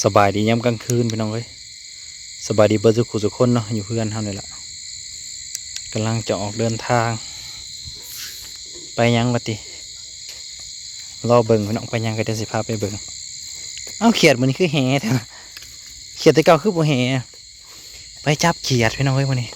สบายดีย้ำกลางคืนพี่น้องเอ้ยสบายดีเบิร์ดสุขุสุขคนเนาะอยู่เพื่อนเท่านี้แหละกำลังจะออกเดินทางไปยังวะติรอเบิ่งพี่น้องไปยังก็จะสิพาไปเบิ่งเอ้าเขียดมันนี่คือแห่แท้นะเขียดแต่เก่าคือบ่แห่ไปจับเขียดพี่น้องเอ้ยวันนี้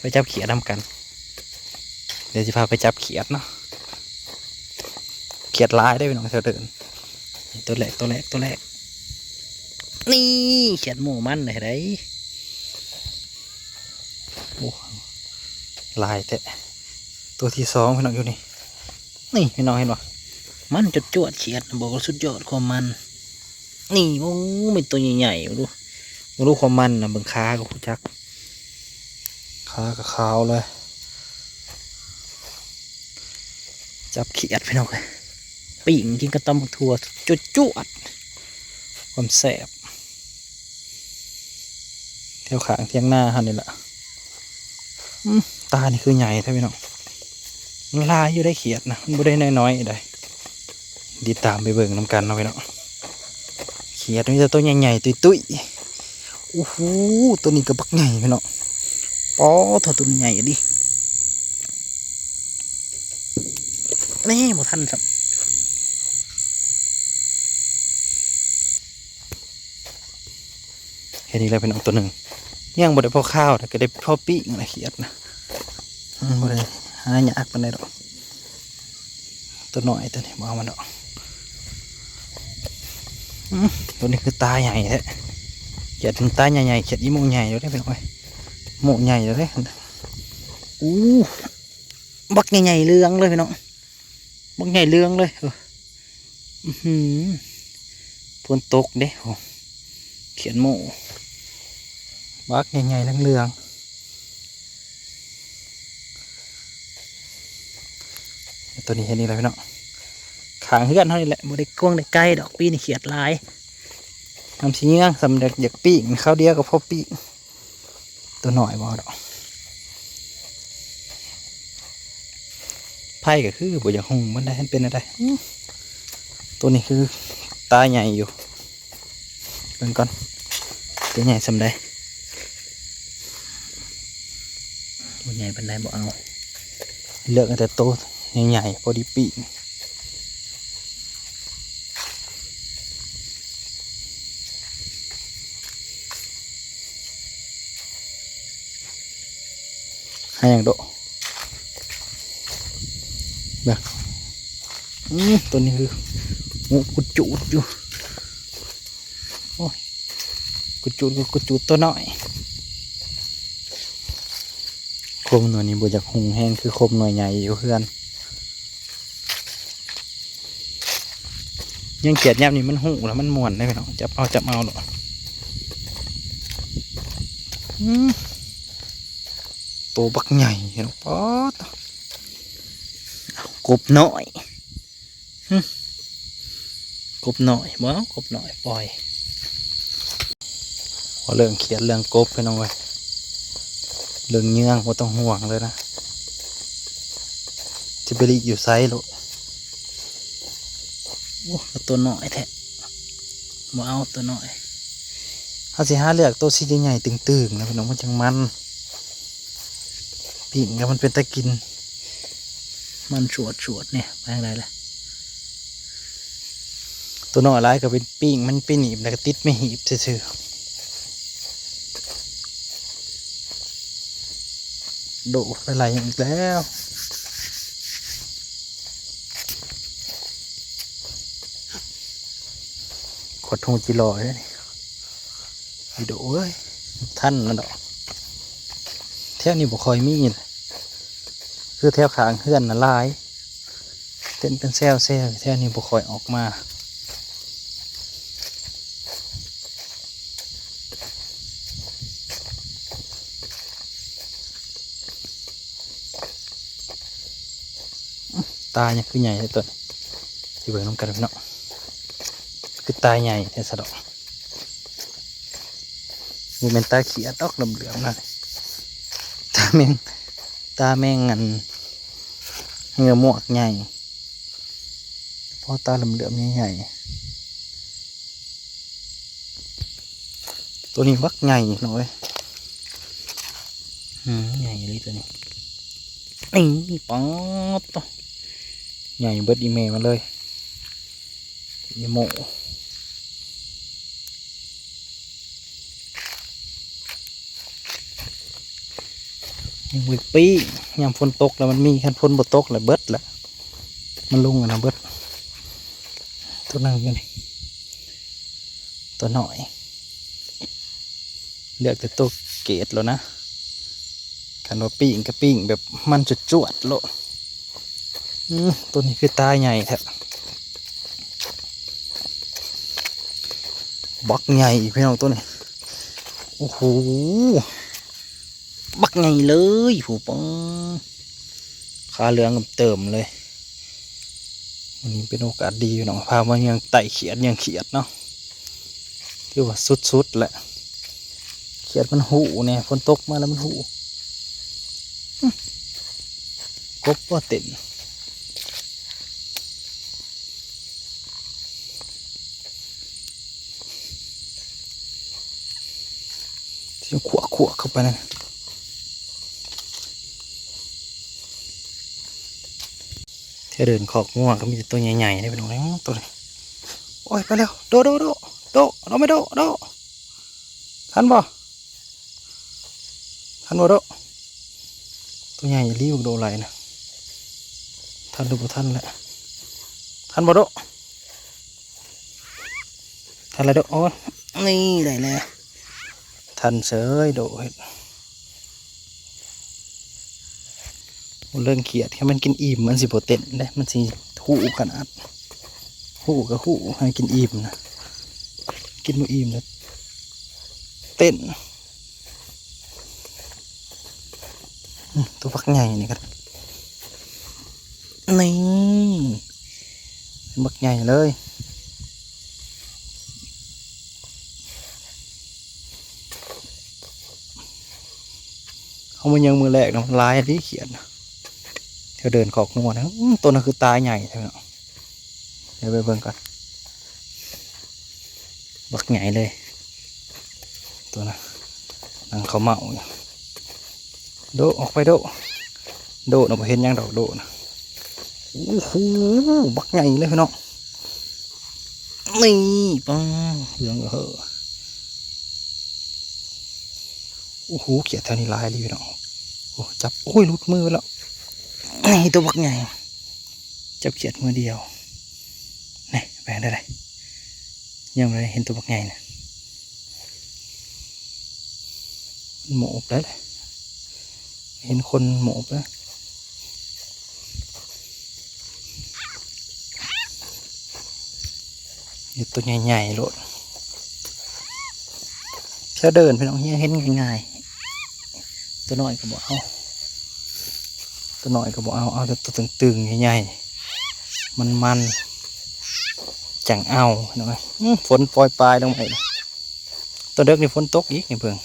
ไปจับเขียดนำกันเดี๋ยวสิพาไปจับเขียดเนาะเขียดลายได้พี่น้องเธอเดินตัวแรกนี่เขียดหมูมันไหนได้โอ้ลายแต่ตัวที่สองพี่น้องอยู่นี่พี่น้องเห็นปะมันจะจวดเขียดบอกว่าสุดยอดความมันนี่โอ้เป็นตัวใหญ่ๆดูความมันนะเบิ่งขากับผู้จักขากับขาวเลยจับเขียดพี่น้องเลยปิ่งกินกระตำถั่วจวดความแสบแถวขางเทียงหน้าฮะนี่แหละตานี่คือใหญ่ใช่ไหมน้องมันลายอยู่ได้เขียดนะมันไม่ได้น้อยๆได้ดีตามไปเบิ่งน้ำกันเอาไปเนาะเขียดนี่จะตัวใหญ่ๆตุ้ยๆโอ้โหตัวนี้ก็บักใหญ่พี่น้องป๋อถอดตัวใหญ่ดินี่หมดทันครับแค่นี้เลยพี่น้องตัวหนึ่งย่างบดได้พอข้าวแต่ก็ได้พอปีกนะเขียดนะบดได้หายากปานใดหรอกตัวน้อยตัวนี้มามันเนาะตัวนี้คือตาใหญ่แท้เขียดตาใหญ่ๆเขียดอีโมใหญ่เลยได้พี่น้องโมใหญ่เลยอู้บักใหญ่ๆเรืองเลยพี่น้องบักใหญ่เรืองเลยฝนตกเด้เขียนโมบักใหญ่ๆเรืองตัวนี้เห็นนี่เลยพี่น้องขางเฮือนเท่านี้แหละบ่ได้กวงได้ใกล้ดอกปีนี่เขียดลายทำชิ้นย่างสำเร็จอยากปีกข้าวเดียวกับพ่อปีกตัวหน่อยบ่ดอกไผ่ก็คือบ่อยากหุ่งมันได้เป็นอะไรตัวนี้คือตาใหญ่อยู่เป็นก่อนตัวใหญ่สำได้บ่ใหญ่เป็นไรบ่เอาเลือกแต่โตใหญ่ๆพอดีปีกให้อย่างโดแบบตัวนี้คืองูกุดจูดอยู่โอ้ยกุดจูดตัวน้อยคมหน่วยนี้บวจากหุงแห้งคือคมหน่วยใหญ่อยู่เพื่อนยังเกียดแยบนี่มันหูแล้วมันม่วนได้ไหมเนาะจับเอาหรอตัวบักใหญ่เห็นป๊อดกบหน่อยกบหน่อยบ่กบหน่อยปล่อยพอเรื่องเขียนเรื่องกบไปน้องไว้เรื่องเงื่องว่าต้องห่วงเลยนะจะไปรีอยู่ไซส์ลูกโอ้ตัวหน่อยแท้บ่เอาตัวหน่อยถ้าสิหาเลือกตัวสีใหญ่ๆตึงๆนะพี่น้องมันจังมันปิ่งกับมันเป็นตะกินมันชวดเนี่ยไปอะไรล่ะตัวน้อยร้ายก็เป็นปิ้งมันเป็นหนีบแล้วก็ติดไม่หีบซื่อโดดไปไหลอีกแล้วขดทงจิลอยนี่วิดีโอเอ้ยท่านนั่นดอกแถวนี้บ่คอยมีเลยคือแถวขางเฮือนน่ะลายเต้นเป็นแซวแถวนี้บ่คอยออกมาตาเนี่ยคือใหญ่เลยตัวที่เบิ่งน้ำกันเนาะคือตาใหญ่แต่สะดอกมีเป็นตาเขียดดอกเหลือมๆนั่นตาแมงงันเหงือหมวกใหญ่พอตาเหลือมๆใหญ่ ตัวนี้บักใหญ่หน่อยใหญ่เลยตัวนี้นี่ป๊อดตัวใหญ่เบิดอีเมลมาเลยอีโมยังวิปียามฝนตกแล้วมันมีคันฝนบ่ตกแล้วเบิดแหละมันลงนะเบิดตัวนึงอยู่นี่ตัวหน่อยเลือกแต่ตัวเกตแล้วนะคันว่าปิ้งก็ปิ้งแบบมันจะจวดโลตัวนี้คือตาใหญ่แท้บักใหญ่พี่น้องตัวนี้โอ้โหบักใหญ่เลยผู้ปองขาเหลืองเติมเลยวันนี้เป็นโอกาสดีพี่น้องพามายังไต่เขียดยังเขียดเนาะที่ว่าสุดๆแหละเขียดมันหูเนี่ยฝนตกมาแล้วมันหูกบว่าเต็มที่ขวเข้าไปนั่นที่เดินขอกง่วงก็มีแต่ตัวใหญ่ๆได้เป็นอะไรตัวนี้โอ้ยไปแล้วโดเราไม่โดทันบ่โดตัวใหญ่รีบโดอะไรนะทันหรือบ่ทันแหละทันบ่โดทันอะไรโดโอ้นี่ได้แล้วทันเสยโดเห็ดเรื่องเขียดแค่มันกินอิ่มมันสิโปเต้นได้มันสิหูขนาดหูกับหูให้กินอิ่มนะกินไม่อิ่มแล้วเต้นตัวพักใหญ่นี่กันนี่บักใหญ่เลยเขามันยังมือแรกนะลายที่เขียนเที่ยวเดินขอกงัวนะตัวนั้นคือตาใหญ่ใช่ไหมเดี๋ยวไปเบิ่งก่อนบักใหญ่เลยตัวนั้นนั่งเขาเมาโดออกไปโดเราไปเห็นยังดอกโดนะโอ้โหบักใหญ่เลยพี่น้องนี่ปังเหลืองเหอะโอ้โหเขียดแถวนี้ลายเลยพี่น้องโอ้จับโอ้ยหลุดมือแล้วนี่ตัวบักใหญ่จับเขียดมือเดียวนี่แบนได้เลยยังไงเห็นตัวบักใหญ่นะหมอบได้เลยเห็นคนหมอบแล้วอยู่ตัวใหญ่ๆโลดแค่เดินไปน้องเห็นง่ายๆตัวน้อยก็บอกเอาเอาแต่ตัวตึงๆใหญ่ๆมันจังเอาหน่อยฝนปล่อยปลายลงไปตัวเด็กนี่ฝนตกอีกนี่เพิ่ง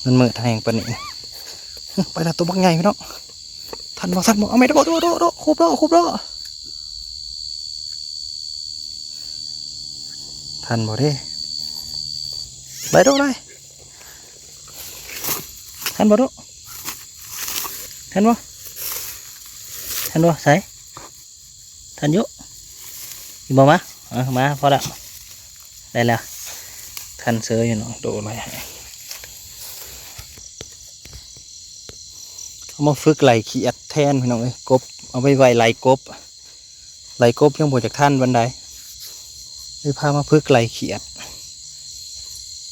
มันมืดแทงปะนี่ไปละตัวบักใหญ่พี่น้องทันบอกเอาไม่ได้โดคุบแล้วทันบอกได้ไปโดเลยทันบอกโดทันบ่ใส่ทันเยอะอยู่บ่มามาพอละได้แล้วทันเสืออยู่น้องโดอะไรเอามาฝึกไหลขี้อัดแทนพี่น้องเลยกบเอาไปไว้ไหลกบยังบ่จากท่านบันไดไปพามาฝึกไหลขี้อัด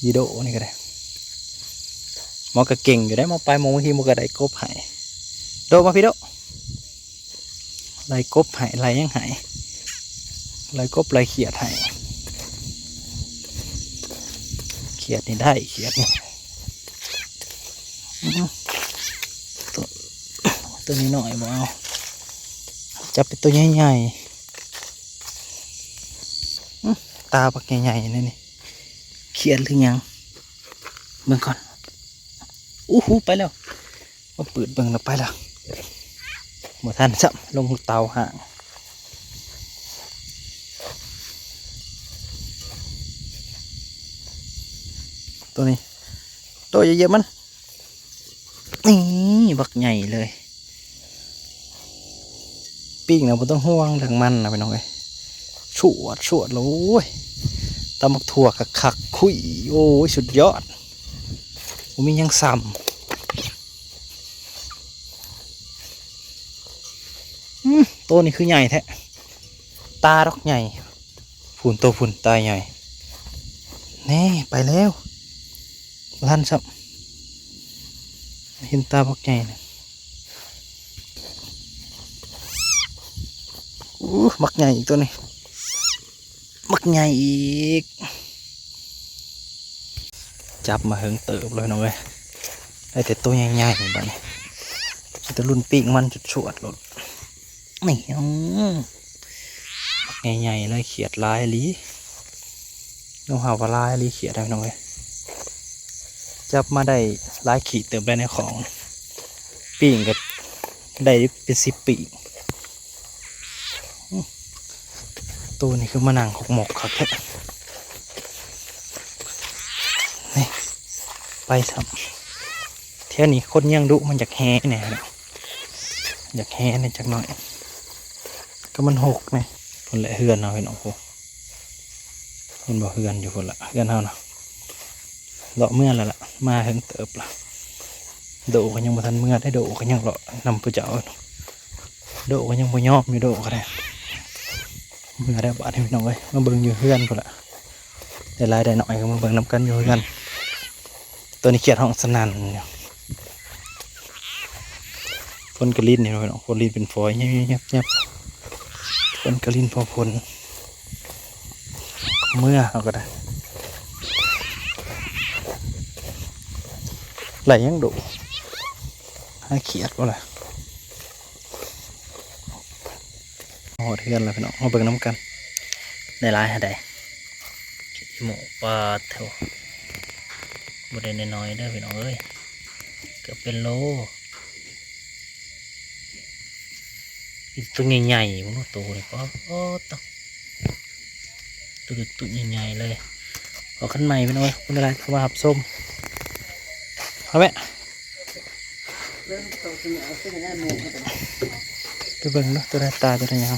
ยีโดนี่ก็ได้หมอกระเก่งอยู่ได้หมอไปมองบางทีหมอกระไดกบหายโดมาพี่โดไหลกบหายไหลยังหายไหลกบไหลเขียดหายเขียดนี่ได้เขียดนี่ตัวนี้หน่อยบ่เอาจับเป็นตัวใหญ่ๆตาปักใหญ่ๆนี่เขียดหรือยังเบิ่งก่อนอู้หูไปแล้วมาเปิดเบิ่งแล้วไปแล้วหมดทันจับลงเตาห่าง ตัวนี้ตัวเยอะๆมันนี่บักใหญ่เลยปิ้งนะบ่ต้องห่วงเรื่องมันนะพี่น้องเอ้ยชวดแล้วโอ้ยตำบักถั่วคักๆคุยโอ้ยสุดยอดผมมียังซ้ำตัวนี้คือใหญ่แท้ตาดอกใหญ่ฝุ่นตัวฝุ่นตาใหญ่นี่ไปแล้วลั่นซับเห็นตาบักใหญ่นะบักใหญ่อีกตัวนี้บักใหญ่อีกจับมาเหิงเติบเลยน้องเว้ยได้แต่ตัวใหญ่ๆแบบนี้จะรุ่นปีกมันจุดชวดหลดนี่บักใหญ่ๆเลยเขียดลายลีน้องหาวลายลีเขียดได้น้องเว้ยจับมาได้ลายขีดเติมได้ในของปีกก็ได้เป็น10 ปีกตัวนี้คือมะนางหกหมกครับแท้นี่ไปสับเที่ยวนี้คนยังดุมันจากแห่เนี่ยอยากแห่เนี่ยจากหน่อยก็มันหกเนี่ยคนละเฮือนเอาไปน้องกูเห็นบอกเฮือนอยู่คนละเฮือนเอาเนาะเลาะเมื่อแล้วล่ะมาถึงเติบละโดก็ยังบ่ทันเมื่อได้โดก็ยังเลาะนำผู้เจ้าโดก็ยังบ่ยอมอยู่โดก็ได้เมื่อได้บาดให้พี่น้องเว้ยมาเบิ่งอยู่เฮือนคนละได้ลายได้หน่อยก็มาเบิ่งนำกันอยู่เฮือนตัวนี้เขียดห้องสนั่นเนี่ยคนกระลินเนี่ยพี่น้องคนลินเป็นฝอยเงียบคนกระลินพอพลเมื่อเอาก็ได้ไหลยังดุให้เขียดว่าอะไรโอ้เทือนแล้วพี่น้องมาเบิ่งน้ำกันได้ลายหาได้ขี้หมูปลาเถอะบดได้น้อยๆเด้อพี่น้องเอ้ยเกือบเป็นโลตัวใหญ่ๆมันตัวนี่ก็ตัวใหญ่ๆเลยขอขั้นใหม่พี่น้องคุณอะไรเขามาหับส้มเอาไหมไปเบิ่งเนาะตัวใดตาตัวใดยาว